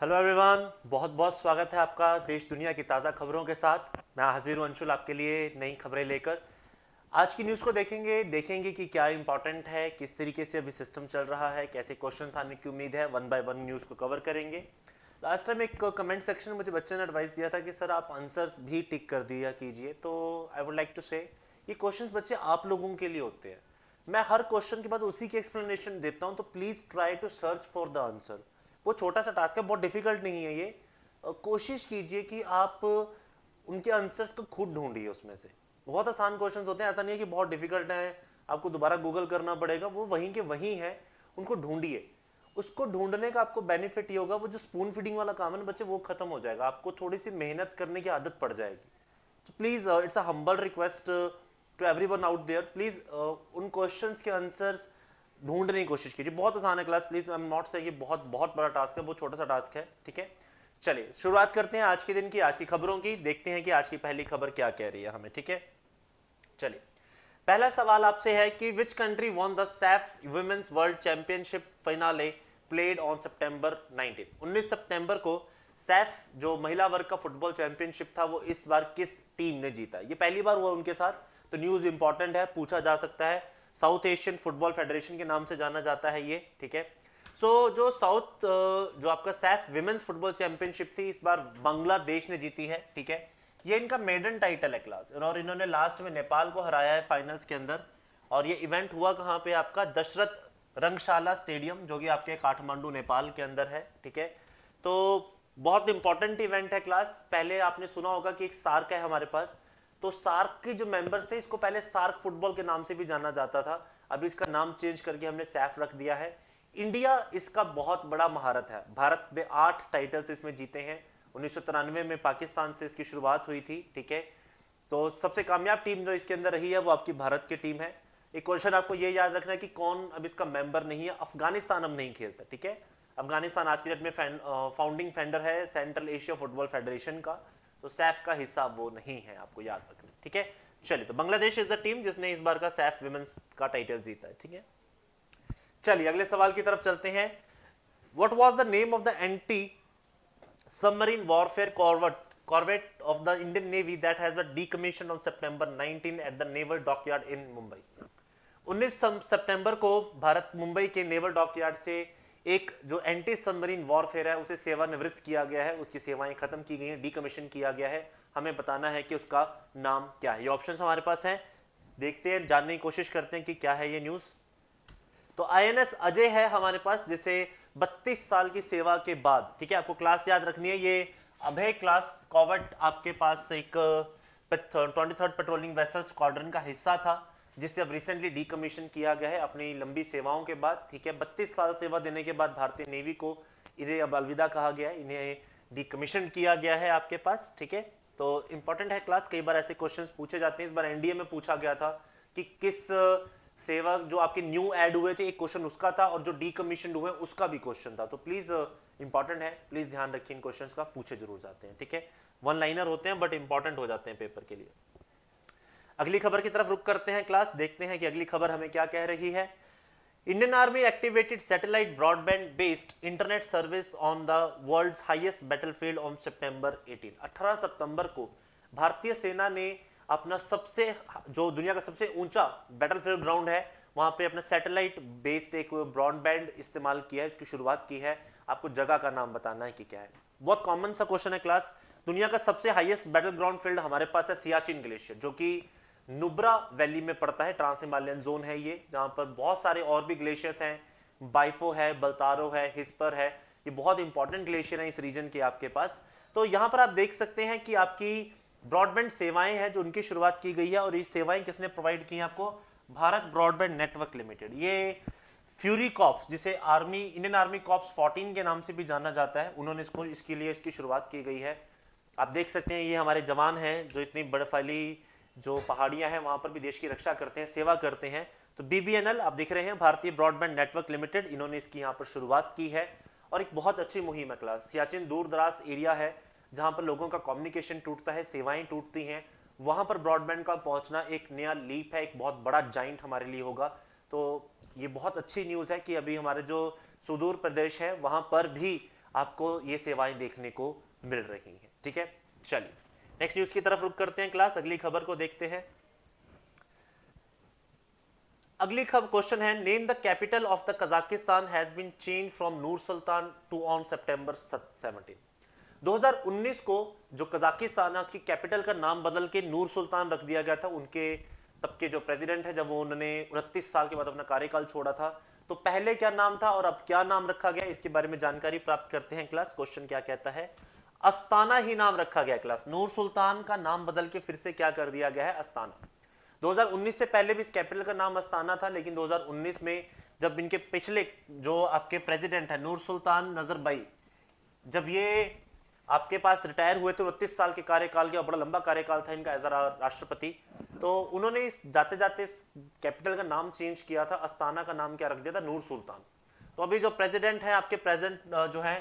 Hello everyone, बहुत बहुत स्वागत है आपका देश दुनिया की ताज़ा खबरों के साथ। मैं हाजिर हूँ अंशुल आपके लिए नई खबरें लेकर। आज की न्यूज़ को देखेंगे कि क्या इंपॉर्टेंट है, किस तरीके से अभी सिस्टम चल रहा है, कैसे क्वेश्चंस आने की उम्मीद है। वन बाय वन न्यूज़ को कवर करेंगे। लास्ट टाइम एक कमेंट सेक्शन में मुझे बच्चे ने एडवाइस दिया था कि सर आप आंसर्स भी टिक कर दिया कीजिए, तो आई वुड लाइक टू से ये क्वेश्चंस बच्चे आप लोगों के लिए होते हैं। मैं हर क्वेश्चन के बाद उसी की एक्सप्लेनेशन देता हूँ, तो please try to search for the answer. वो छोटा सा टास्क है, बहुत डिफिकल्ट नहीं है ये। कोशिश कीजिए कि आप उनके आंसर्स को खुद ढूंढिए उसमें से। बहुत आसान क्वेश्चंस होते हैं, ऐसा नहीं है कि बहुत डिफिकल्ट है, आपको दोबारा गूगल करना पड़ेगा। वो वहीं के वहीं है, उनको ढूंढिए। उसको ढूंढने का आपको बेनिफिट ये होगा, वो जो स्पून फीडिंग वाला काम है ना बच्चे, वो खत्म हो जाएगा। आपको थोड़ी सी मेहनत करने की आदत पड़ जाएगी। तो please it's a humble request to everyone out there, please उन क्वेश्चंस के आंसर्स ढूंढने की कोशिश कीजिए। बहुत आसान है class, please. I am not saying ये बहुत बहुत बड़ा टास्क है, बहुत छोटा सा टास्क है, ठीक है। चलिए शुरुआत करते हैं आज के दिन की, आज की खबरों की। देखते हैं कि आज की पहली खबर क्या कह रही है हमें, ठीक है। चलिए, पहला सवाल आपसे है कि which country won the SAFF women's world championship finale played on September 19 सितंबर को सैफ जो महिला वर्ग का फुटबॉल चैंपियनशिप था, वो इस बार किस टीम ने जीता? ये पहली बार हुआ उनके साथ, तो न्यूज इंपॉर्टेंट है, पूछा जा सकता है। साउथ एशियन फुटबॉल फेडरेशन के नाम से जाना जाता है ये, ठीक है। जो साउथ जो आपका सैफ विमेंस फुटबॉल चैंपियनशिप थी, इस बार बांग्लादेश ने जीती है, ठीक है। ये इनका मेडन टाइटल है क्लास, और इन्होंने लास्ट में नेपाल को हराया है फाइनल्स के अंदर। और ये इवेंट हुआ कहाँ पे? आपका दशरथ रंगशाला स्टेडियम, जो कि आपके काठमांडू नेपाल के अंदर है, ठीक है। तो बहुत इंपॉर्टेंट इवेंट है क्लास। पहले आपने सुना होगा कि एक सार्क है हमारे पास, तो सार्क के जो मेंबर्स थे, इसको पहले सार्क फुटबॉल के नाम से भी जाना जाता था। अभी इसका नाम चेंज करके हमने सैफ रख दिया है। इंडिया इसका बहुत बड़ा महारत है, भारत ने 8 टाइटल्स इसमें जीते हैं। 1993 में पाकिस्तान से इसकी शुरुआत हुई थी, ठीक है। तो सबसे कामयाब टीम जो इसके अंदर रही है वो आपकी भारत की टीम है। एक क्वेश्चन आपको ये याद रखना है कि कौन अब इसका मेंबर नहीं है। अफगानिस्तान अब नहीं खेलता, ठीक है। अफगानिस्तान आज की डेट में फाउंडिंग फेंडर है सेंट्रल एशिया फुटबॉल फेडरेशन का, तो सैफ का हिस्सा वो नहीं है, आपको याद रखना, ठीक है। चलिए, तो बांग्लादेश इज द टीम जिसने इस बार का सैफ विमेंस का टाइटल जीता है, ठीक है। चलिए अगले सवाल की तरफ चलते हैं। What was the name of the anti submarine warfare corvette of the Indian navy that has been decommissioned on September 19 at the naval dockyard in Mumbai? 19 सितंबर को भारत मुंबई के नेवल डॉकयार्ड से एक जो एंटी सबमरीन वॉरफेयर है उसे सेवानिवृत्त किया गया है, उसकी सेवाएं खत्म की गई हैं, डीकमीशन किया गया है। हमें बताना है कि उसका नाम क्या है। ये ऑप्शंस हमारे पास हैं, देखते हैं, जानने की कोशिश करते हैं कि क्या है ये न्यूज़। तो आईएनएस अजय है हमारे पास, जिसे 32 साल की सेवा के बाद, ठीक है, आपको क्लास याद रखनी है, ये अभय क्लास कॉवर्ट आपके पास एक 23rd पेट्रोलिंग वेसल स्क्वाड्रन का हिस्सा था, जिसे अब रिसेंटली डीकमीशन किया गया है अपनी लंबी सेवाओं के बाद, ठीक है। 32 साल सेवा देने के बाद भारतीय नेवी को इन्हें अब अलविदा कहा गया है, इन्हें डीकमीशन किया गया है आपके पास, ठीक है। तो इंपॉर्टेंट है क्लास, कई बार ऐसे क्वेश्चंस पूछे जाते हैं। इस बार एनडीए में पूछा गया था कि किस सेवा जो आपके न्यू ऐड हुए थे, एक क्वेश्चन उसका था, और जो डीकमीशन हुए उसका भी क्वेश्चन था। तो प्लीज इंपॉर्टेंट है, प्लीज ध्यान रखिए, इन क्वेश्चंस का पूछे जरूर जाते हैं, ठीक है। वन लाइनर होते हैं बट इंपॉर्टेंट हो जाते हैं पेपर के लिए। अगली खबर की तरफ रुक करते हैं क्लास, देखते हैं कि अगली खबर हमें क्या कह रही है। Indian army activated satellite broadband based internet service on the world's highest battlefield on September 18। 18 सितंबर को भारतीय सेना ने अपना सबसे जो दुनिया का सबसे ऊंचा बैटलफील्ड ग्राउंड है, वहां पे अपना सैटेलाइट बेस्ड एक ब्रॉडबैंड इस्तेमाल किया है, इसकी शुरुआत की है। आपको जगह का नाम बताना है कि क्या है। बहुत कॉमन सा क्वेश्चन है क्लास। दुनिया का सबसे हाईएस्ट बैटल ग्राउंड फील्ड हमारे पास है सियाचिन ग्लेशियर, जो कि नुब्रा वैली में पड़ता है, ट्रांस हिमालयन जोन है ये, जहां पर बहुत सारे और भी ग्लेशियर्स हैं। बाइफो है, बल्तारो है, हिस्पर है, ये बहुत इंपॉर्टेंट ग्लेशियर है इस रीजन के आपके पास। तो यहां पर आप देख सकते हैं कि आपकी ब्रॉडबैंड सेवाएं हैं जो उनकी शुरुआत की गई है, और ये सेवाएं किसने प्रोवाइड की हैं आपको? Bharat broadband network limited. ये फ्यूरी कॉप्स, जिसे आर्मी इंडियन आर्मी कॉप्स 14 के नाम से भी जाना जाता है, उन्होंने इसको इसके लिए इसकी शुरुआत की गई है। आप देख सकते हैं ये हमारे जवान हैं जो इतनी बर्फीली जो पहाड़ियां हैं वहां पर भी देश की रक्षा करते हैं, सेवा करते हैं। तो बीबीएनएल आप दिख रहे हैं, भारतीय ब्रॉडबैंड नेटवर्क लिमिटेड, इन्होंने इसकी यहाँ पर शुरुआत की है। और एक बहुत अच्छी मुहिम है क्लास। सियाचिन दूर दराज एरिया है जहां पर लोगों का कम्युनिकेशन टूटता है, सेवाएं टूटती हैं, वहां पर ब्रॉडबैंड का पहुंचना एक नया लीप है, एक बहुत बड़ा जाइंट हमारे लिए होगा। तो ये बहुत अच्छी न्यूज़ है कि अभी हमारे जो सुदूर प्रदेश है वहां पर भी आपको ये सेवाएं देखने को मिल रही हैं। ठीक है, चलिए नेक्स्ट न्यूज की तरफ रुक करते हैं क्लास, अगली खबर को देखते हैं। अगली खबर क्वेश्चन है, name the capital of the Kazakhstan has been change from Nur Sultan to on September 17। 2019 को जो कजाकिस्तान है उसकी कैपिटल का नाम बदल के नूर सुल्तान रख दिया गया था। उनके तब के जो प्रेसिडेंट है, जब वो उन्होंने 29 साल के बाद अपना कार्यकाल छोड़ा था, तो पहले क्या नाम था और अब क्या नाम रखा गया, इसके बारे में जानकारी प्राप्त करते हैं क्लास। क्वेश्चन क्या कहता है, अस्ताना ही नाम रखा गया क्लास। नूर सुल्तान का नाम बदल के फिर से क्या कर दिया गया है, अस्ताना। 2019 से पहले भी इस कैपिटल का नाम अस्ताना था, लेकिन 2019 में जब इनके पिछले जो आपके प्रेसिडेंट है नूर सुल्तान नजरबई, जब ये आपके पास रिटायर हुए थे 29 साल के कार्यकाल के, बड़ा लंबा कार्यकाल था इनका एज राष्ट्रपति, तो उन्होंने जाते जाते इस कैपिटल का नाम चेंज किया था, अस्ताना का नाम क्या रख दिया था, नूर सुल्तान। तो अभी जो प्रेसिडेंट है आपके प्रेजेंट जो है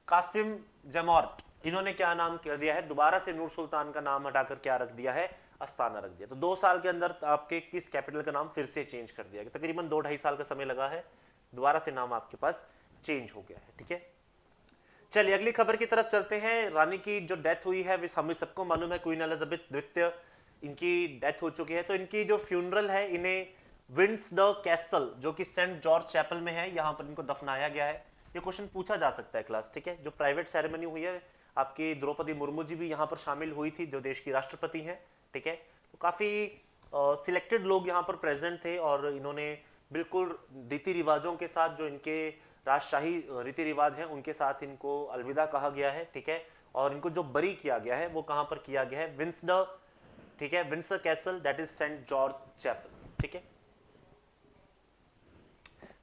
कासिम जमार्ट, इन्होंने क्या नाम कर दिया है, दोबारा से नूर सुल्तान का नाम हटाकर क्या रख दिया है, अस्ताना रख दिया। तो 2 साल के अंदर आपके किस कैपिटल का नाम फिर से चेंज कर दिया गया, तकरीबन 2-2.5 साल का समय लगा है, दोबारा से नाम आपके पास चेंज हो गया है। ठीक है, चलिए अगली खबर की तरफ चलते हैं। रानी की जो डेथ हुई है हमें सबको मालूम है, क्वीन एलिजाबेथ द्वितीय, इनकी डेथ हो चुकी है। तो इनकी जो फ्यूनरल है, इन्हें विंडसर कैसल जो कि सेंट जॉर्ज चैपल में है, यहाँ पर इनको दफनाया गया है। ये क्वेश्चन पूछा जा सकता है क्लास। ठीक है, जो प्राइवेट सेरेमनी हुई है, आपकी द्रौपदी मुर्मू जी भी यहाँ पर शामिल हुई थी, जो देश की राष्ट्रपति हैं। ठीक है, तो काफी सिलेक्टेड लोग यहाँ पर प्रेजेंट थे और इन्होंने बिल्कुल रीति रिवाजों के साथ, जो इनके राजशाही रीति रिवाज हैं, उनके साथ इनको अलविदा कहा गया है। ठीक है, और इनको जो बरी किया गया है वो कहां पर किया गया है, विंडसर। ठीक है, Windsor castle, that is Saint George chapel. ठीक है,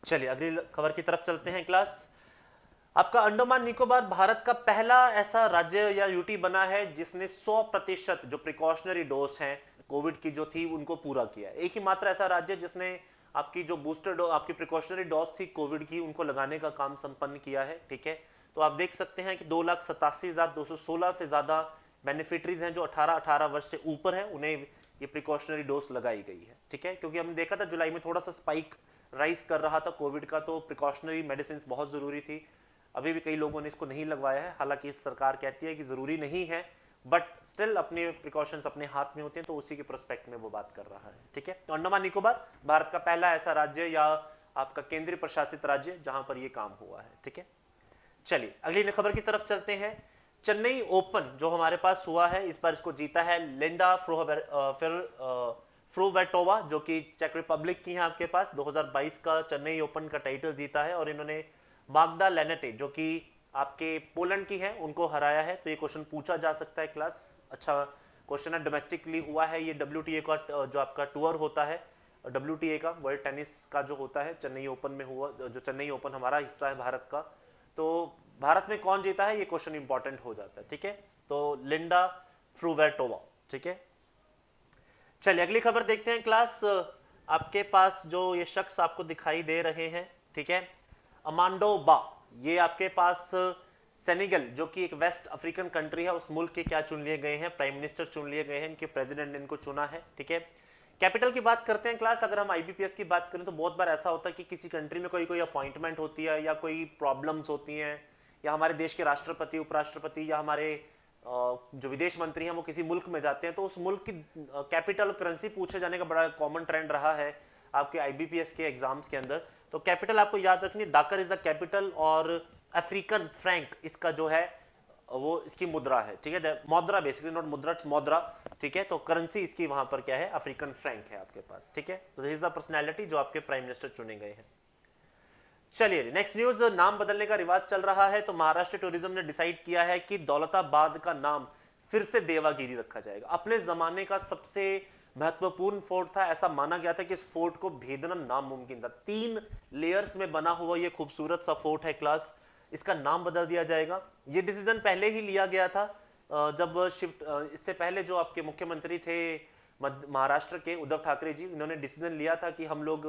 चलिए अगली खबर की तरफ चलते हैं क्लास। आपका अंडमान निकोबार भारत का पहला ऐसा राज्य या यूटी बना है जिसने 100% जो प्रिकॉशनरी डोज हैं कोविड की जो थी उनको पूरा किया है। एक ही मात्र ऐसा राज्य जिसने आपकी जो बूस्टर डोज, आपकी प्रिकॉशनरी डोज थी कोविड की, उनको लगाने का काम संपन्न किया है। ठीक है, तो आप देख सकते हैं कि 2,87,216 से ज्यादा बेनिफिटरीज हैं जो 18 वर्ष से ऊपर है, उन्हें ये प्रिकॉशनरी डोज लगाई गई है। ठीक है, क्योंकि हमने देखा था जुलाई में थोड़ा सा स्पाइक राइज कर रहा था कोविड का, तो प्रिकॉशनरी मेडिसिन बहुत जरूरी थी। अभी भी कई लोगों ने इसको नहीं लगवाया है, हालांकि सरकार कहती है कि जरूरी नहीं है, बट स्टिल अपने प्रिकॉशंस अपने हाथ में होते हैं, तो उसी के प्रोस्पेक्ट में वो बात कर रहा है। ठीक है, तो अंडमान निकोबार भारत का पहला ऐसा राज्य या आपका केंद्रीय प्रशासित राज्य जहां पर ये काम हुआ है। ठीक है, चलिए अगली खबर की तरफ चलते हैं। चेन्नई ओपन जो हमारे पास हुआ है, इस बार इसको जीता है लिंडा फ्रोवेटोवा, जो कि चेक रिपब्लिक की है आपके पास। 2022 का चेन्नई ओपन का टाइटल जीता है और इन्होंने माग्दा लेनेटे जो कि आपके पोलैंड की है उनको हराया है। तो ये क्वेश्चन पूछा जा सकता है क्लास, अच्छा क्वेश्चन है। डोमेस्टिकली हुआ है ये, WTA का जो आपका टूर होता है, WTA का वर्ल्ड टेनिस का जो होता है, चेन्नई ओपन में हुआ। जो चेन्नई ओपन हमारा हिस्सा है भारत का, तो भारत में कौन जीता है ये क्वेश्चन इंपॉर्टेंट हो जाता है। ठीक है, तो लिंडा फ्रूवेटोवा। ठीक है, चलिए अगली खबर देखते हैं क्लास। आपके पास जो ये शख्स आपको दिखाई दे रहे हैं, ठीक है, अमांडो बा, ये आपके पास सेनेगल जो कि एक वेस्ट अफ्रीकन कंट्री है, उस मुल्क के क्या चुन लिए गए हैं, प्राइम मिनिस्टर चुन लिए गए हैं, इनके प्रेसिडेंट ने इनको चुना है। ठीक है, कैपिटल की बात करते हैं क्लास। अगर हम IBPS की बात करें तो बहुत बार ऐसा होता है कि किसी कंट्री में कोई अपॉइंटमेंट होती है या कोई प्रॉब्लम्स होती हैं, या हमारे देश के राष्ट्रपति, उपराष्ट्रपति या हमारे जो विदेश मंत्री हैं वो किसी मुल्क में जाते हैं, तो उस मुल्क की कैपिटल करेंसी पूछे जाने का बड़ा कॉमन ट्रेंड रहा है आपके IBPS के एग्जाम्स के अंदर। तो कैपिटल आपको याद रखनी है, डाकर इज द कैपिटल, और अफ्रीकन फ्रैंक इसका जो है वो इसकी मुद्रा है। ठीक है, मुद्रा बेसिकली, नॉट मुद्रा, मुद्रा। ठीक है, तो करेंसी इसकी वहां पर क्या है, अफ्रीकन फ्रैंक है आपके पास। ठीक है, तो दिस इज द पर्सनैलिटी जो आपके प्राइम मिनिस्टर चुने गए हैं। चलिए नेक्स्ट न्यूज, नाम बदलने का रिवाज चल रहा है। तो महाराष्ट्र टूरिज्म ने डिसाइड किया है कि दौलताबाद का नाम फिर से देवागिरी रखा जाएगा। अपने जमाने का सबसे महत्वपूर्ण फोर्ट था, ऐसा माना गया था कि इस फोर्ट को भेदना नामुमकिन था। 3 लेयर्स में बना हुआ ये खूबसूरत सा फोर्ट है क्लास, इसका नाम बदल दिया जाएगा। ये डिसीजन पहले ही लिया गया था, जब शिफ्ट इससे पहले जो आपके मुख्यमंत्री थे महाराष्ट्र के, उद्धव ठाकरे जी, इन्होंने डिसीजन लिया था कि हम लोग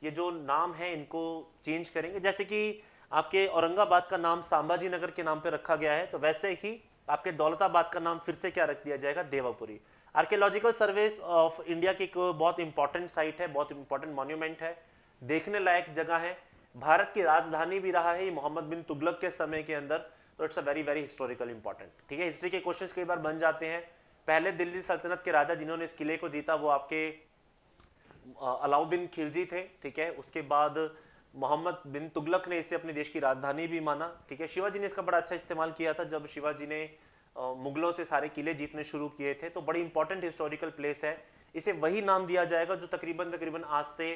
ये जो नाम है इनको चेंज करेंगे। जैसे कि आपके औरंगाबाद का नाम संभाजी नगर के नाम पे रखा गया है, तो वैसे ही आपके दौलताबाद का नाम फिर से क्या रख दिया जाएगा, देवापुरी। आर्कियोलॉजिकल सर्वे ऑफ इंडिया की एक बहुत इंपॉर्टेंट साइट है, बहुत इंपॉर्टेंट मॉन्यूमेंट है, देखने लायक जगह है। भारत की राजधानी भी रहा है ये मोहम्मद बिन तुगलक के समय के अंदर। तो it's a very very historical important. ठीक है, हिस्ट्री के क्वेश्चंस कई बार बन जाते हैं। पहले दिल्ली सल्तनत के राजा जिन्होंने इस किले को जीता वो आपके अलाउद्दीन खिलजी थे। ठीक है, उसके बाद मोहम्मद बिन तुगलक ने इसे अपने देश की राजधानी भी माना। ठीक है, शिवाजी ने इसका बड़ा अच्छा इस्तेमाल किया था जब शिवाजी ने मुगलों से सारे किले जीतने शुरू किए थे। तो बड़ी इंपॉर्टेंट हिस्टोरिकल प्लेस है। इसे वही नाम दिया जाएगा जो तकरीबन तकरीबन आज से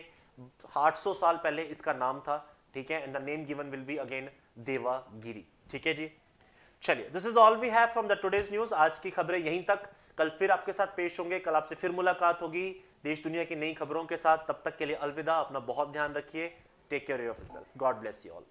800 साल पहले इसका नाम था। ठीक है, and the name given will be again Devagiri. ठीक है जी, चलिए, this is all we have from the today's news. आज की खबरें यहीं तक। कल फिर आपके साथ पेश होंगे, कल आपसे फिर मुलाकात होगी देश दुनिया की नई खबरों के साथ। तब तक के लिए अलविदा, अपना बहुत ध्यान रखिए। Take care of yourself, God bless you all.